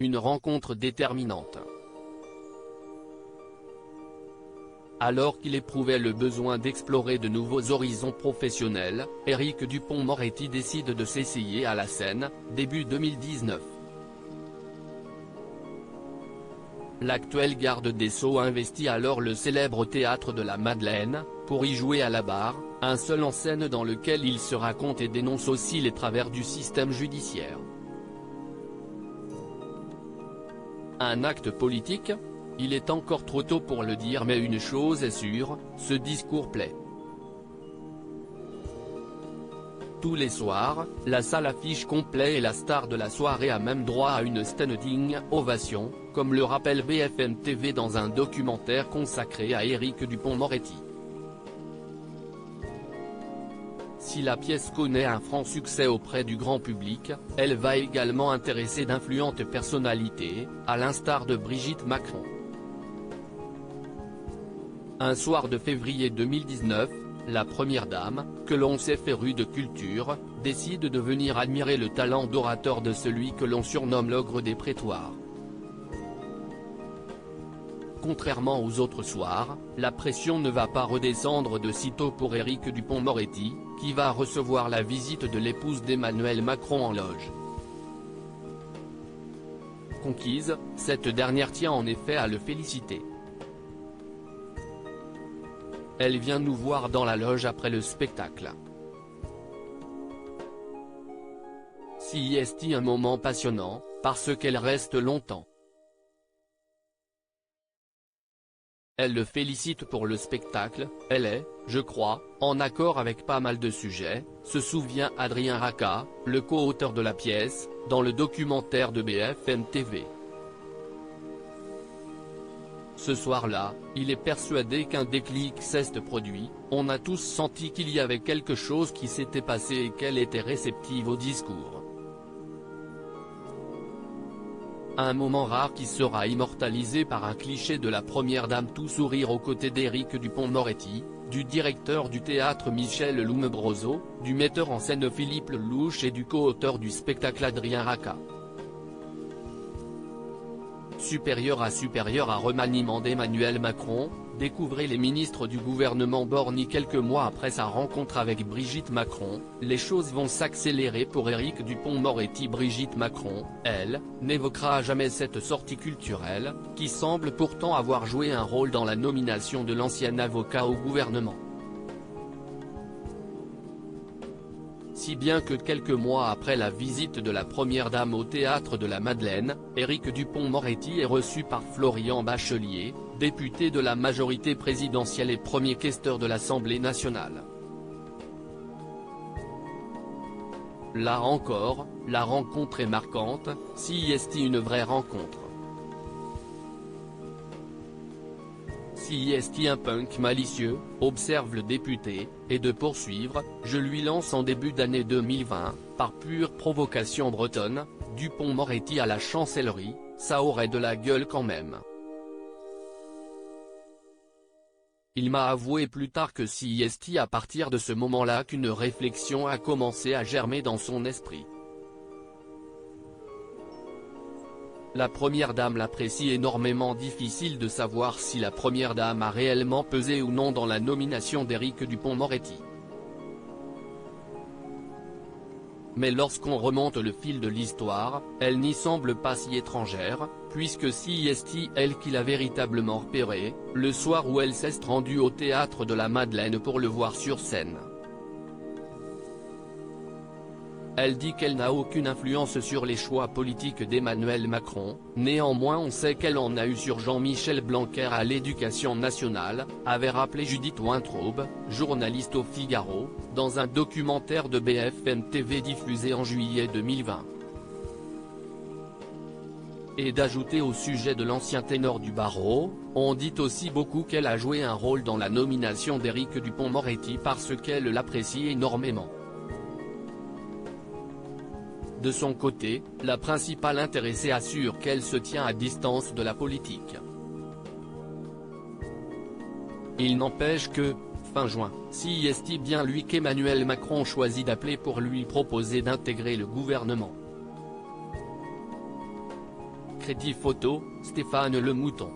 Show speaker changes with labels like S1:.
S1: une rencontre déterminante. Alors qu'il éprouvait le besoin d'explorer de nouveaux horizons professionnels, Éric Dupond-Moretti décide de s'essayer à la scène, début 2019. L'actuel garde des Sceaux investit alors le célèbre Théâtre de la Madeleine, pour y jouer à la barre, un seul en scène dans lequel il se raconte et dénonce aussi les travers du système judiciaire. Un acte politique ? Il est encore trop tôt pour le dire, mais une chose est sûre, ce discours plaît. Tous les soirs, la salle affiche complet et la star de la soirée a même droit à une standing ovation, comme le rappelle BFM TV dans un documentaire consacré à Éric Dupond-Moretti. Si la pièce connaît un franc succès auprès du grand public, elle va également intéresser d'influentes personnalités, à l'instar de Brigitte Macron. Un soir de février 2019, la première dame, que l'on sait férue de culture, décide de venir admirer le talent d'orateur de celui que l'on surnomme l'ogre des prétoires. Contrairement aux autres soirs, la pression ne va pas redescendre de sitôt pour Éric Dupond-Moretti, qui va recevoir la visite de l'épouse d'Emmanuel Macron en loge. Conquise, cette dernière tient en effet à le féliciter. Elle vient nous voir dans la loge après le spectacle. Si est un moment passionnant, parce qu'elle reste longtemps. Elle le félicite pour le spectacle, elle est, je crois, en accord avec pas mal de sujets, se souvient Adrien Racah, le co-auteur de la pièce, dans le documentaire de BFM TV. Ce soir-là, il est persuadé qu'un déclic s'est produit, on a tous senti qu'il y avait quelque chose qui s'était passé et qu'elle était réceptive au discours. Un moment rare qui sera immortalisé par un cliché de la première dame tout sourire aux côtés d'Éric Dupond-Moretti, du directeur du théâtre Michel Lombroso, du metteur en scène Philippe Lelouch et du co-auteur du spectacle Adrien Racah. Supérieur à remaniement d'Emmanuel Macron, découvrez les ministres du gouvernement Borny quelques mois après sa rencontre avec Brigitte Macron, les choses vont s'accélérer pour Éric Dupond-Moretti. Brigitte Macron, elle, n'évoquera jamais cette sortie culturelle, qui semble pourtant avoir joué un rôle dans la nomination de l'ancien avocat au gouvernement. Si bien que quelques mois après la visite de la première dame au Théâtre de la Madeleine, Éric Dupond-Moretti est reçu par Florian Bachelier, député de la majorité présidentielle et premier questeur de l'Assemblée nationale. Là encore, la rencontre est marquante, si est une vraie rencontre. Si est un punk malicieux, observe le député, et de poursuivre, je lui lance en début d'année 2020, par pure provocation bretonne, Dupond-Moretti à la chancellerie, ça aurait de la gueule quand même. Il m'a avoué plus tard que si est à partir de ce moment-là qu'une réflexion a commencé à germer dans son esprit. La première dame l'apprécie énormément. Difficile de savoir si la première dame a réellement pesé ou non dans la nomination d'Éric Dupond-Moretti. Mais lorsqu'on remonte le fil de l'histoire, elle n'y semble pas si étrangère, puisque si est elle qui l'a véritablement repéré, le soir où elle s'est rendue au Théâtre de la Madeleine pour le voir sur scène. Elle dit qu'elle n'a aucune influence sur les choix politiques d'Emmanuel Macron, néanmoins on sait qu'elle en a eu sur Jean-Michel Blanquer à l'Éducation nationale, avait rappelé Judith Weintraub, journaliste au Figaro, dans un documentaire de BFM TV diffusé en juillet 2020. Et d'ajouter au sujet de l'ancien ténor du barreau, on dit aussi beaucoup qu'elle a joué un rôle dans la nomination d'Éric Dupond-Moretti parce qu'elle l'apprécie énormément. De son côté, la principale intéressée assure qu'elle se tient à distance de la politique. Il n'empêche que, fin juin, si est bien lui qu'Emmanuel Macron choisit d'appeler pour lui proposer d'intégrer le gouvernement. Crédit Photo, Stéphane Le Mouton.